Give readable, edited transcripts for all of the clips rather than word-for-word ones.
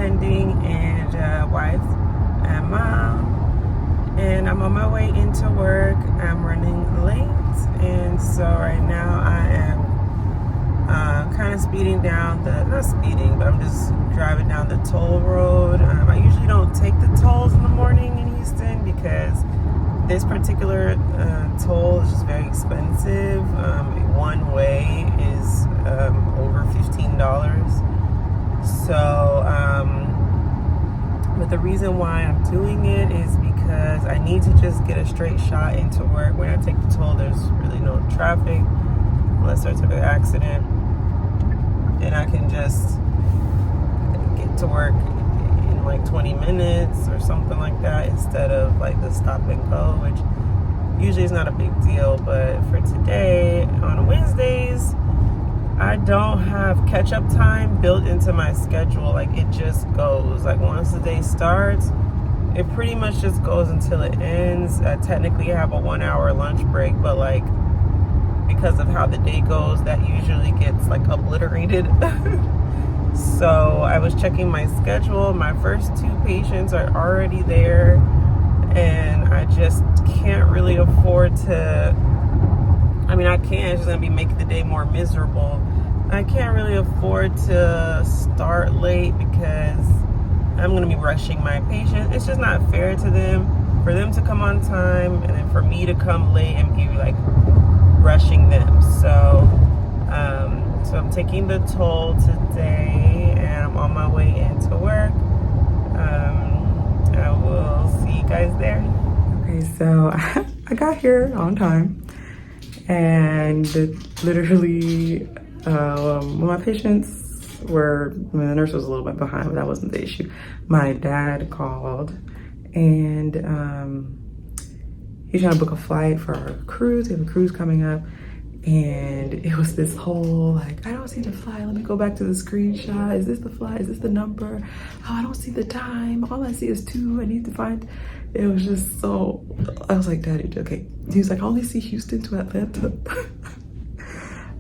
attending and wife and mom. And I'm on my way into work. I'm running late. And so right now I am kind of speeding down not speeding, but I'm just driving down the toll road. I usually don't take the tolls in the morning in Houston because this particular toll is just very expensive. One way is over $15. So, but the reason why I'm doing it is because I need to just get a straight shot into work. When I take the toll, there's really no traffic unless there's an accident. And I can just get to work in like 20 minutes or something like that instead of like the stop and go, which usually is not a big deal. But for today, on Wednesdays, I don't have catch-up time built into my schedule. Like, it just goes. Like, once the day starts, it pretty much just goes until it ends. I technically have a 1-hour lunch break, but like, because of how the day goes, that usually gets like obliterated. So I was checking my schedule. My first 2 patients are already there, and I just can't really afford to, I mean, I can, it's just gonna be making the day more miserable. I can't really afford to start late because I'm gonna be rushing my patients. It's just not fair to them, for them to come on time and then for me to come late and be like rushing them. So so I'm taking the toll today and I'm on my way into work. I will see you guys there. Okay, so I got here on time, and literally when my patients were, when the nurse was a little bit behind, but that wasn't the issue. My dad called, and he's trying to book a flight for our cruise. We have a cruise coming up, and it was this whole like, I don't see the flight. Let me go back to the screenshot. Is this the flight? Is this the number? Oh, I don't see the time. All I see is 2. I need to find. It was just so. I was like, Daddy, okay. He was like, I only see Houston to Atlanta.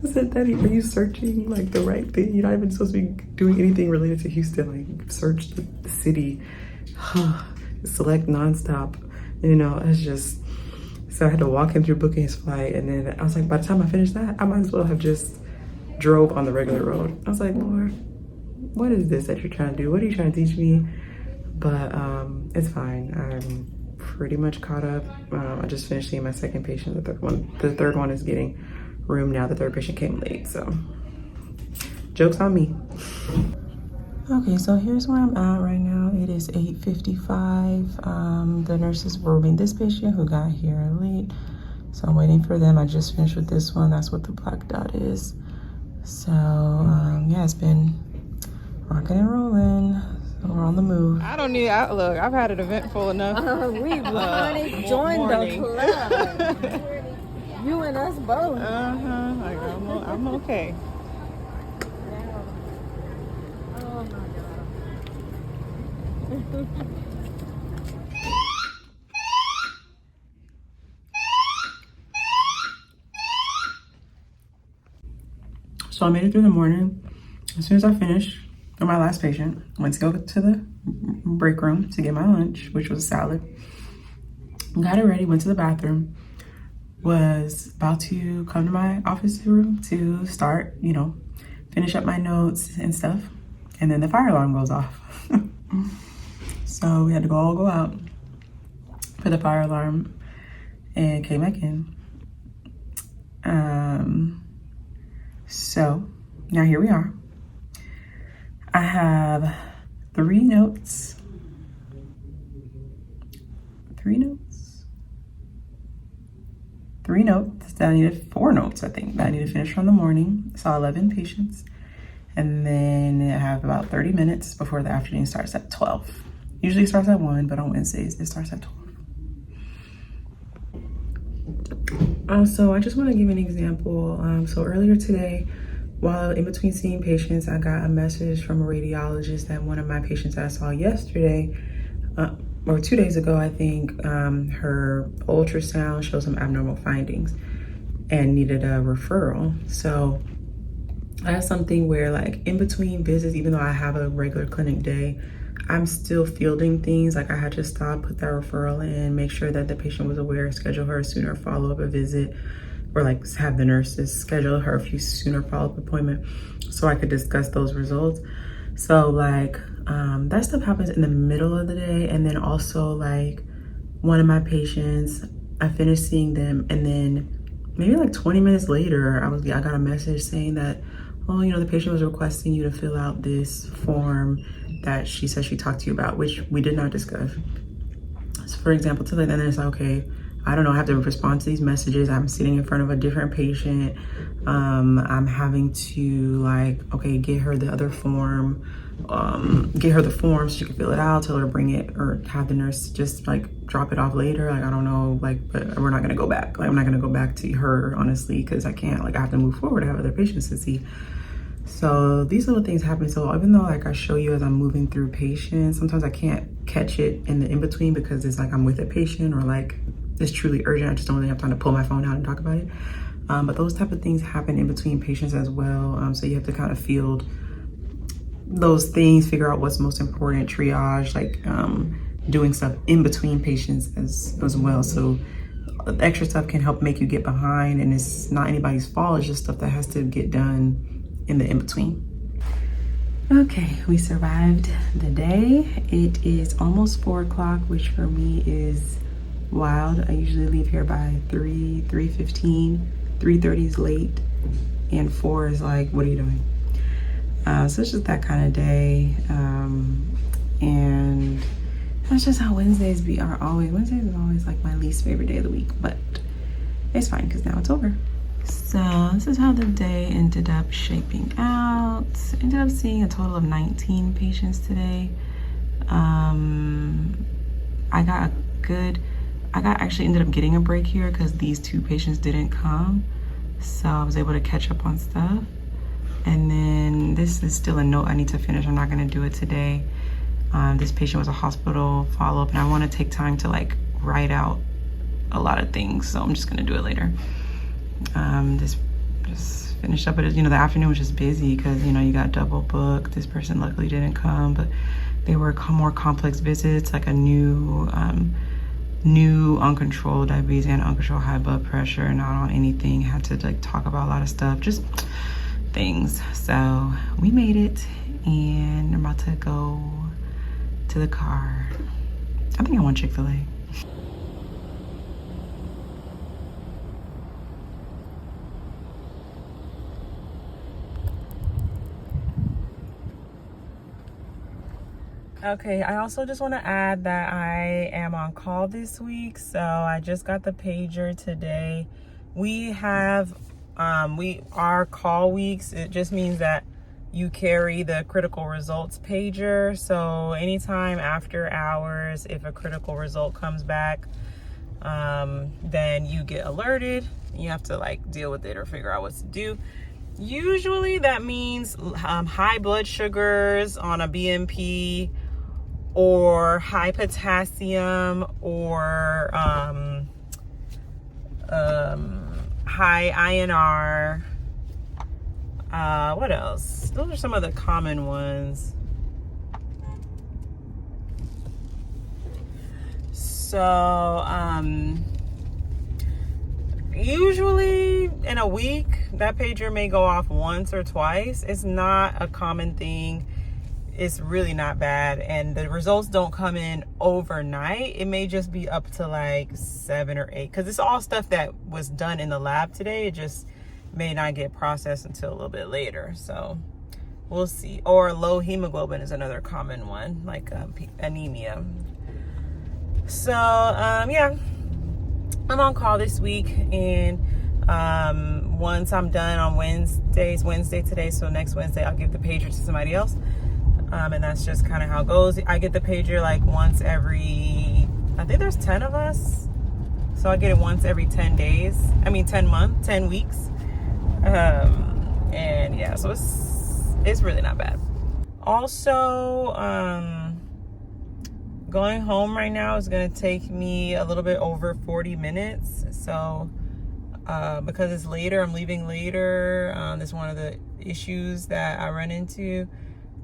I said, Daddy, are you searching like the right thing? You're not even supposed to be doing anything related to Houston. Like, search the city, select nonstop. You know, it's just. So I had to walk him through booking his flight, and then I was like, by the time I finished that, I might as well have just drove on the regular road. I was like, Lord, what is this that you're trying to do? What are you trying to teach me? But it's fine. I'm pretty much caught up. I just finished seeing my second patient. The third one is getting room now. The third patient came late, so joke's on me. Okay, so here's where I'm at right now. It is 8:55. The nurses were rooming this patient who got here late, so I'm waiting for them. I just finished with this one. That's what the black dot is. So yeah, it's been rocking and rolling. So we're on the move. I don't need look. I've had an event full enough. We've already joined the club. You and us both. Like I'm okay. So I made it through the morning. As soon as I finished with my last patient, went to go to the break room to get my lunch, which was a salad. Got it ready, went to the bathroom, was about to come to my office room to start, you know, finish up my notes and stuff. And then the fire alarm goes off. So we had to all go out for the fire alarm and came back in. So now here we are. I have 3 notes. 3 notes. 3 notes that I needed, 4 notes, I think, that I need to finish from the morning. Saw 11 patients. And then I have about 30 minutes before the afternoon starts at 12. Usually it starts at 1, but on Wednesdays it starts at 12. So I just want to give an example. So earlier today, while in between seeing patients, I got a message from a radiologist that one of my patients that I saw yesterday, or 2 days ago, I think, her ultrasound showed some abnormal findings and needed a referral. So I have something where like in between visits, even though I have a regular clinic day, I'm still fielding things. Like I had to stop, put that referral in, make sure that the patient was aware, schedule her a sooner follow-up a visit, or like have the nurses schedule her a few sooner follow-up appointment so I could discuss those results. So like that stuff happens in the middle of the day. And then also like one of my patients, I finished seeing them, and then maybe like 20 minutes later, I got a message saying that, oh, you know, the patient was requesting you to fill out this form that she said she talked to you about, which we did not discuss. So for example, to then it's like, okay, I don't know, I have to respond to these messages. I'm sitting in front of a different patient. I'm having to like, okay, get her the other form, get her the form so she can fill it out, tell her to bring it, or have the nurse just like drop it off later. Like, I don't know, like, but we're not gonna go back. Like, I'm not gonna go back to her, honestly, because I can't, like, I have to move forward. I have other patients to see. So these little things happen. So even though like I show you as I'm moving through patients, sometimes I can't catch it in the in-between because it's like I'm with a patient, or like it's truly urgent. I just don't really have time to pull my phone out and talk about it. But those type of things happen in between patients as well. So you have to kind of field those things, figure out what's most important, triage, like doing stuff in between patients as well. So the extra stuff can help make you get behind, and it's not anybody's fault. It's just stuff that has to get done in the in-between. Okay, we survived the day. It is almost 4 o'clock, which for me is wild. I usually leave here by 3:15. 3:30 is late, and 4 is like, what are you doing? So it's just that kind of day. And that's just how Wednesdays are always. Wednesdays is always like my least favorite day of the week, but it's fine because now it's over. So this is how the day ended up shaping out. Ended up seeing a total of 19 patients today. I actually ended up getting a break here because these 2 patients didn't come. So I was able to catch up on stuff. And then this is still a note I need to finish. I'm not gonna do it today. This patient was a hospital follow-up, and I wanna take time to like write out a lot of things. So I'm just gonna do it later. This just finished up, but you know, the afternoon was just busy because, you know, you got double booked. This person luckily didn't come, but they were more complex visits, like a new uncontrolled diabetes and uncontrolled high blood pressure, not on anything, had to like talk about a lot of stuff, just things. So we made it, and I'm about to go to the car. I think I want Chick-fil-A. Okay, I also just want to add that I am on call this week. So I just got the pager today. We have, our call weeks, it just means that you carry the critical results pager. So anytime after hours, if a critical result comes back, then you get alerted. You have to like deal with it or figure out what to do. Usually that means high blood sugars on a BMP, or high potassium, or high INR. What else? Those are some of the common ones. So usually in a week that pager may go off once or twice. It's not a common thing. It's really not bad, and the results don't come in overnight. It may just be up to like 7 or 8, because it's all stuff that was done in the lab today. It just may not get processed until a little bit later, so we'll see. Or low hemoglobin is another common one, like anemia. So yeah, I'm on call this week, and once I'm done on Wednesday today, so next Wednesday I'll give the pager to somebody else. And that's just kind of how it goes. I get the pager like once every, I think there's 10 of us. So I get it once every 10 days. I mean, 10 weeks. And yeah, so it's really not bad. Also, going home right now is gonna take me a little bit over 40 minutes. So because it's later, I'm leaving later. That's one of the issues that I run into.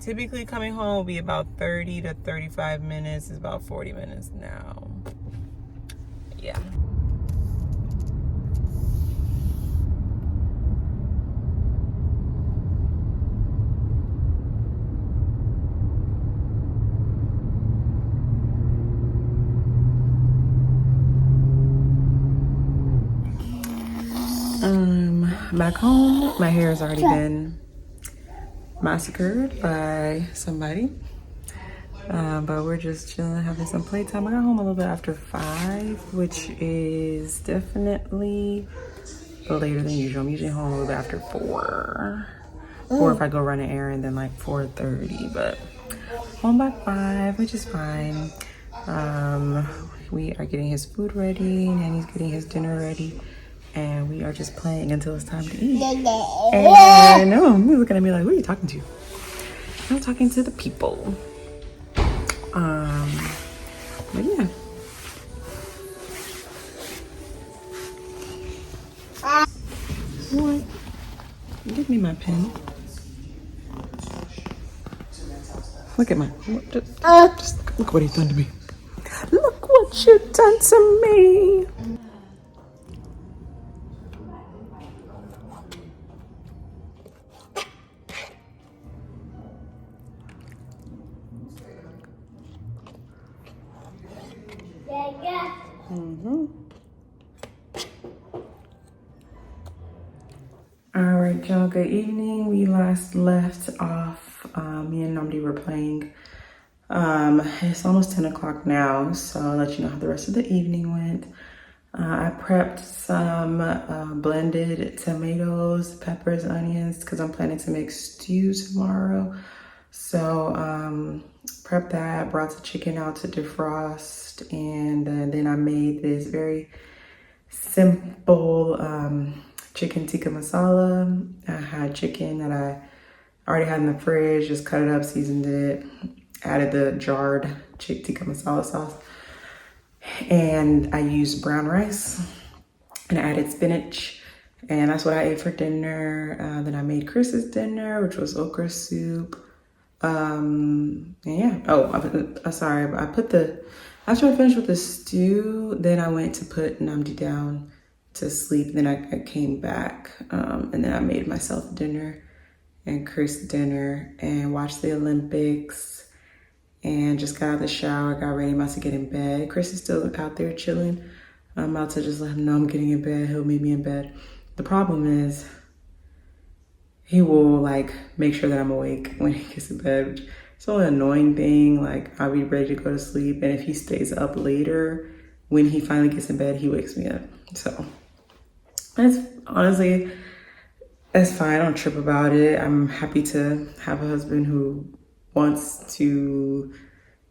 Typically coming home will be about 30 to 35 minutes. It's about 40 minutes now. Yeah. Back home, my hair has already been massacred by somebody, but we're just chilling, having some playtime. I got home a little bit after 5, which is definitely later than usual. I'm usually home a little bit after 4, or if I go run an errand, then like 4:30. But home by 5, which is fine. We are getting his food ready, Nanny's getting his dinner ready, and we are just playing until it's time to eat. And no, he's looking at me like, who are you talking to? I'm talking to the people. But yeah. What? Give me my pen. Look at my, just look what he's done to me. Look what you've done to me. All right, y'all, good evening. We last left off, me and Namdi were playing. It's almost 10 o'clock now, so I'll let you know how the rest of the evening went. I prepped some blended tomatoes, peppers, onions, because I'm planning to make stew tomorrow. So prepped that, brought the chicken out to defrost, and then I made this very simple chicken tikka masala. I had chicken that I already had in the fridge, just cut it up, seasoned it, added the jarred tikka masala sauce, and I used brown rice, and I added spinach, and that's what I ate for dinner. Then I made Chris's dinner, which was okra soup. And yeah, after I finished with the stew, then I went to put Namdi down to sleep. Then I came back, and then I made myself dinner and Chris dinner and watched the Olympics and just got out of the shower, got ready, I'm about to get in bed. Chris is still out there chilling. I'm about to just let him know I'm getting in bed. He'll meet me in bed. The problem is he will like make sure that I'm awake when he gets in bed, which is only an annoying thing. Like I'll be ready to go to sleep, and if he stays up later, when he finally gets in bed, he wakes me up. So that's honestly, that's fine. I don't trip about it. I'm happy to have a husband who wants to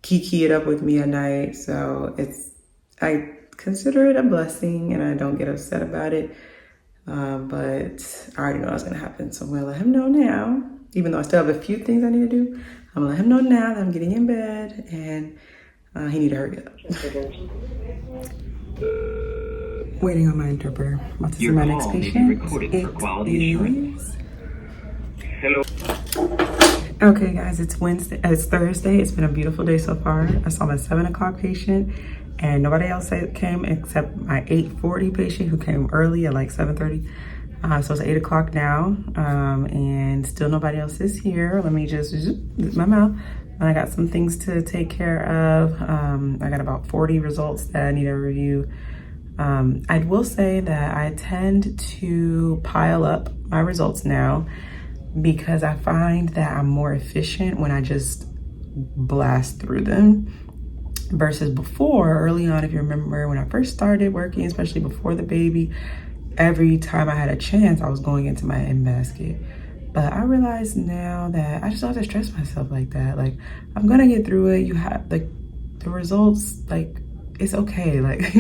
kiki it up with me at night. So I consider it a blessing, and I don't get upset about it. But I already know what's gonna happen, so I'm gonna let him know now. Even though I still have a few things I need to do, I'm gonna let him know now that I'm getting in bed, and he need to hurry up. Waiting on my interpreter. About to see my next patient. Hello. Okay, guys, it's Wednesday. It's Thursday. It's been a beautiful day so far. I saw my 7 o'clock patient, and nobody else came except my 8:40 patient who came early at like 7:30. So it's 8 o'clock now, and still nobody else is here. Let me just my mouth. I got some things to take care of. I got about 40 results that I need to review. I will say that I tend to pile up my results now because I find that I'm more efficient when I just blast through them versus before. Early on, if you remember, when I first started working, especially before the baby, every time I had a chance, I was going into my in basket. But I realize now that I just don't have to stress myself like that. Like, I'm gonna get through it. You have like the results, like it's okay. Like,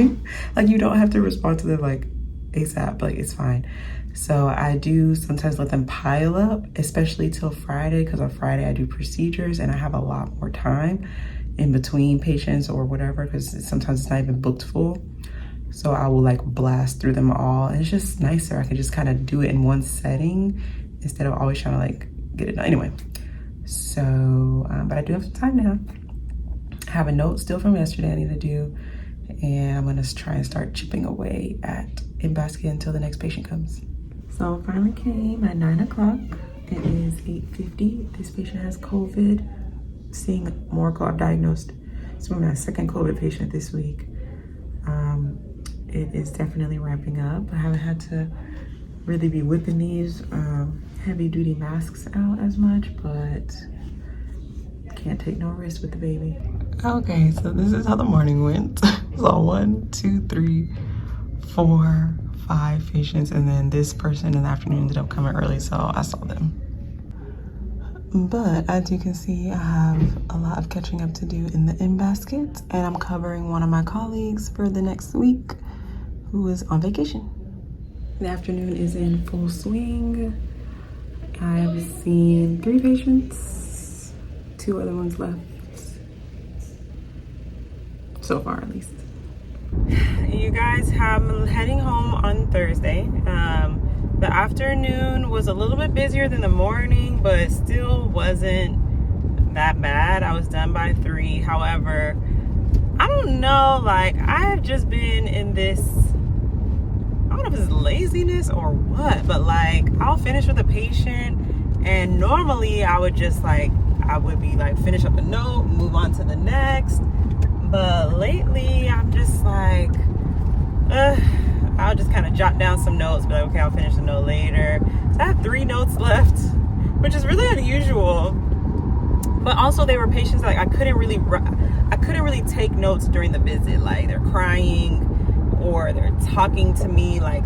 like you don't have to respond to them like ASAP. Like it's fine. So I do sometimes let them pile up, especially till Friday, because on Friday I do procedures and I have a lot more time in between patients or whatever, because sometimes it's not even booked full. So I will like blast through them all. And it's just nicer. I can just kind of do it in one setting instead of always trying to like get it done. Anyway, so, but I do have some time now. I have a note still from yesterday I need to do. And I'm gonna try and start chipping away at InBasket until the next patient comes. So it finally came at 9 o'clock. It is 8:50. This patient has COVID. Seeing more, I've diagnosed, so I'm my second COVID patient this week. It is definitely ramping up. I haven't had to really be whipping these heavy duty masks out as much, but can't take no risk with the baby. Okay, so this is how the morning went. So 1, 2, 3, 4, 5 patients, and then this person in the afternoon ended up coming early, so I saw them. But as you can see, I have a lot of catching up to do in the InBasket, and I'm covering one of my colleagues for the next week who is on vacation. The afternoon is in full swing. I've seen 3 patients, 2 other ones left. So far, at least. You guys, I'm heading home on Thursday. The afternoon was a little bit busier than the morning, but it still wasn't that bad. I was done by 3. However, I don't know, like, I have just been in this, I don't know if it's laziness or what, but like, I'll finish with a patient, and normally I would just like, I would be like, finish up a note, move on to the next. But lately, I'm just like, I'll just kind of jot down some notes, be like, okay, I'll finish the note later. So I have 3 notes left, which is really unusual. But also, they were patients like I couldn't really take notes during the visit. Like they're crying or they're talking to me like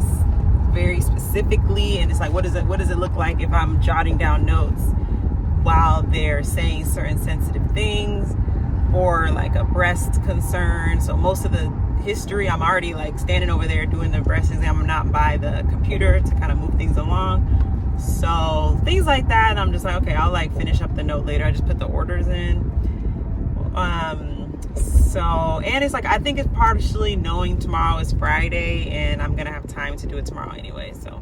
very specifically, and it's like, what does it look like if I'm jotting down notes while they're saying certain sensitive things? Or like a breast concern. So most of the history, I'm already like standing over there doing the breast exam. I'm not by the computer to kind of move things along. So things like that. And I'm just like, okay, I'll like finish up the note later. I just put the orders in. And it's like, I think it's partially knowing tomorrow is Friday and I'm gonna have time to do it tomorrow anyway. So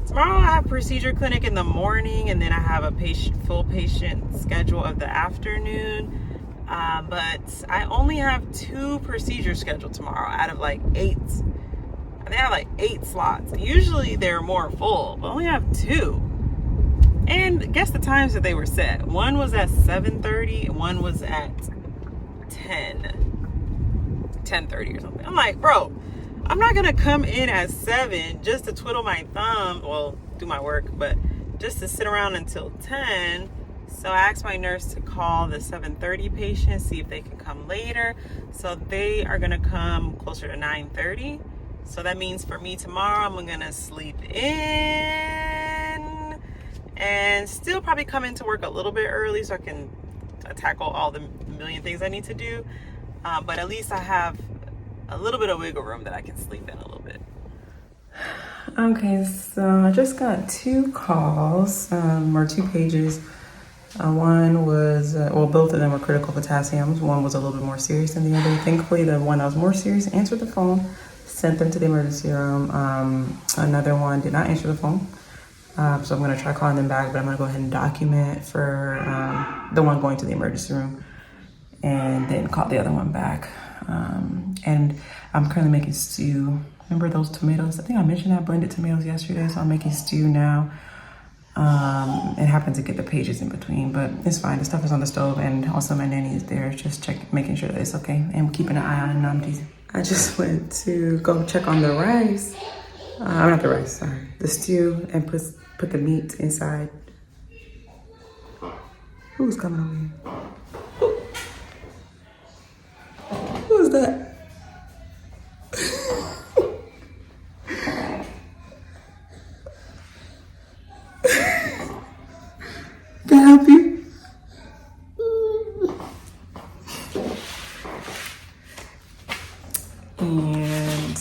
tomorrow I have procedure clinic in the morning, and then I have a full patient schedule of the afternoon. But I only have 2 procedures scheduled tomorrow out of like 8. I think I have like 8 slots. Usually they're more full, but I only have 2. And guess the times that they were set. One was at 7:30 and one was at 10:30 or something. I'm like, bro, I'm not gonna come in at 7 just to twiddle my thumb, well, do my work, but just to sit around until 10. So I asked my nurse to call the 7:30 patient, see if they can come later. So they are gonna come closer to 9:30. So that means for me tomorrow, I'm gonna sleep in and still probably come into work a little bit early so I can tackle all the million things I need to do. But at least I have a little bit of wiggle room that I can sleep in a little bit. Okay, so I just got 2 calls, or 2 pages. One was, well, both of them were critical potassiums. One was a little bit more serious than the other. Thankfully, the one that was more serious answered the phone, sent them to the emergency room. Another one did not answer the phone. So I'm gonna try calling them back, but I'm gonna go ahead and document for the one going to the emergency room and then call the other one back. And I'm currently making stew. Remember those tomatoes? I think I mentioned I blended tomatoes yesterday, so I'm making stew now. It happened to get the pages in between, but it's fine. The stuff is on the stove, and also my nanny is there just making sure that it's okay and keeping an eye on Namdi. I just went to go check on the rice. Not the rice, sorry. The stew, and put the meat inside. Who's coming over here? Who's that? Can I help you? And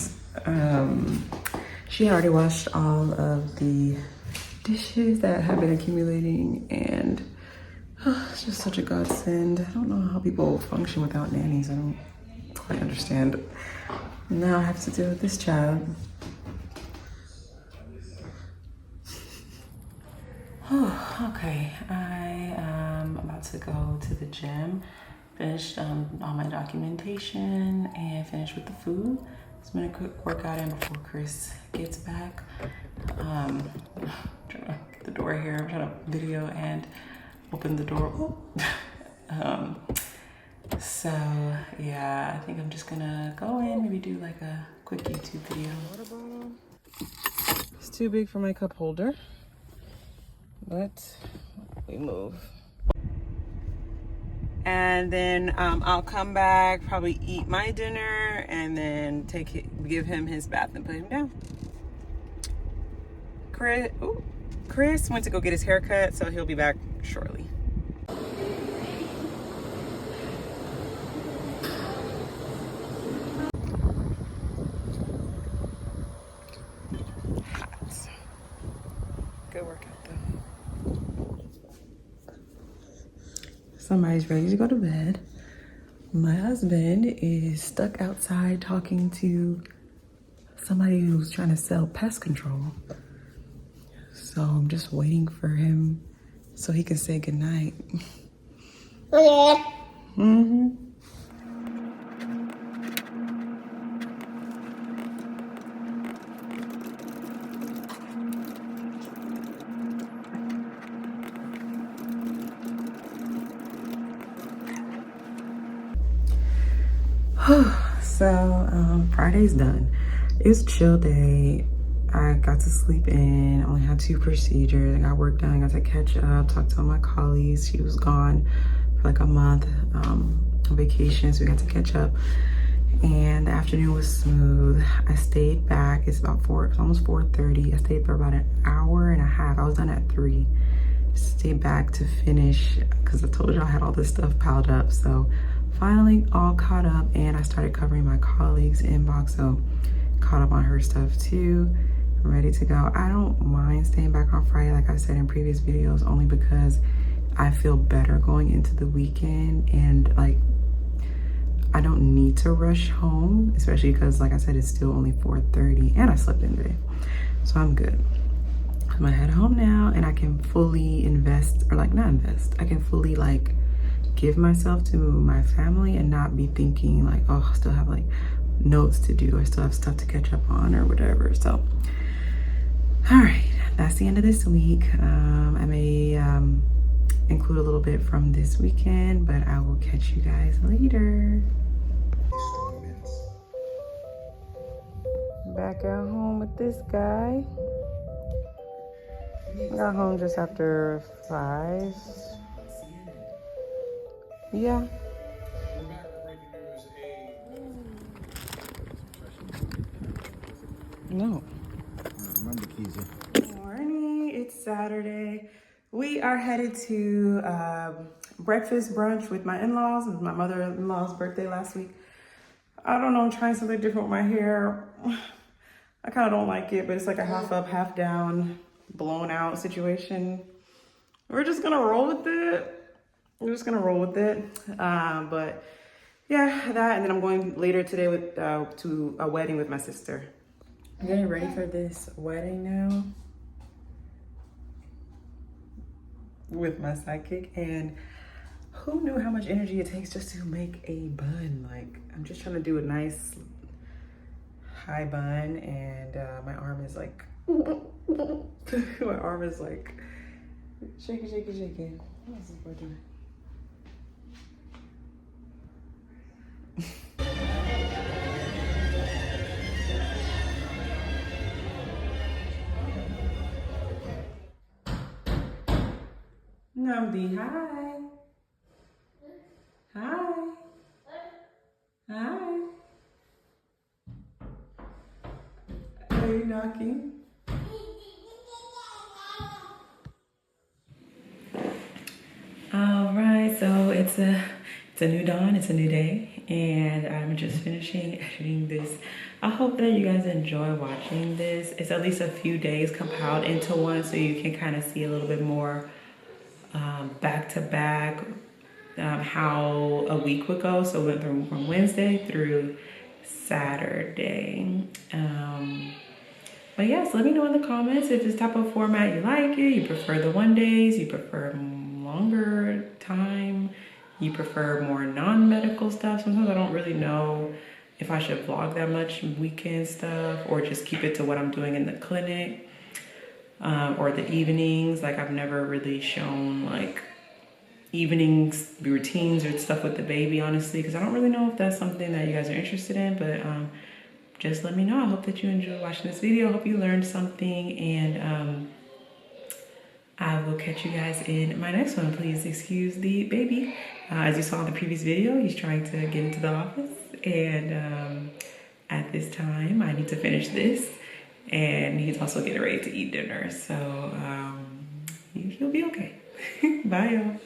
she already washed all of the dishes that have been accumulating, and it's just such a godsend. I don't know how people function without nannies. I don't quite understand. Now I have to deal with this child. Okay, I am about to go to the gym, finished all my documentation, and finished with the food. It's been a quick workout in before Chris gets back. I'm trying to get the door here. I'm trying to video and open the door. So yeah, I think I'm just gonna go in, maybe do like a quick YouTube video. Water bottle. It's too big for my cup holder, but we move. And then I'll come back, probably eat my dinner, and then give him his bath and put him down. Chris went to go get his hair cut, so he'll be back shortly. Hot. Good workout though. Somebody's ready to go to bed. My husband is stuck outside talking to somebody who's trying to sell pest control. So I'm just waiting for him so he can say goodnight. Mm-hmm. So Friday's done. It was a chill day. I got to sleep in. I only had 2 procedures. I got work done. I got to catch up, talk to all my colleagues. She was gone for like a month on vacation, so we got to catch up. And the afternoon was smooth. I stayed back. It's about it's almost 4:30. I stayed for about an hour and a half. I was done at 3. Stayed back to finish because I told you I had all this stuff piled up. So finally all caught up, and I started covering my colleagues' inbox. So caught up on her stuff too. I'm ready to go. I don't mind staying back on Friday, like I said in previous videos, only because I feel better going into the weekend, and like I don't need to rush home, especially because like I said, it's still only 4:30 and I slept in today. So I'm good. I'm gonna head home now, and I can fully invest, or like not invest, I can fully like give myself to my family and not be thinking like, oh, I still have like notes to do, I still have stuff to catch up on or whatever. So all right, that's the end of this week. I may include a little bit from this weekend, but I will catch you guys later. Back at home with this guy. I got home just after 5. Yeah. No. Good morning. It's Saturday. We are headed to breakfast brunch with my in-laws. It was my mother-in-law's birthday last week. I don't know, I'm trying something different with my hair. I kind of don't like it, but it's like a half up, half down, blown out situation. We're just gonna roll with it. But yeah, that, and then I'm going later today with to a wedding with my sister. I'm getting ready for this wedding now with my sidekick, and who knew how much energy it takes just to make a bun? Like, I'm just trying to do a nice high bun, and my arm is like my arm is like shaky. What is this boy doing? Namdi, hi. Hi. Hi. Are you knocking? All right, so it's a new dawn, it's a new day, and I'm just finishing editing this. I hope that you guys enjoy watching this. It's at least a few days compiled into one, so you can kind of see a little bit more back to back how a week would go. So we went from Wednesday through Saturday. But yes, let me know in the comments if this type of format you like it. You prefer the 1 days, you prefer longer time, you prefer more non-medical stuff. Sometimes I don't really know if I should vlog that much weekend stuff or just keep it to what I'm doing in the clinic, or the evenings. Like I've never really shown like evenings routines or stuff with the baby, honestly, because I don't really know if that's something that you guys are interested in. But just let me know. I hope that you enjoyed watching this video. I hope you learned something, and I will catch you guys in my next one. Please excuse the baby. As you saw in the previous video, he's trying to get into the office, and at this time I need to finish this, and he's also getting ready to eat dinner, so he'll be okay. Bye, y'all.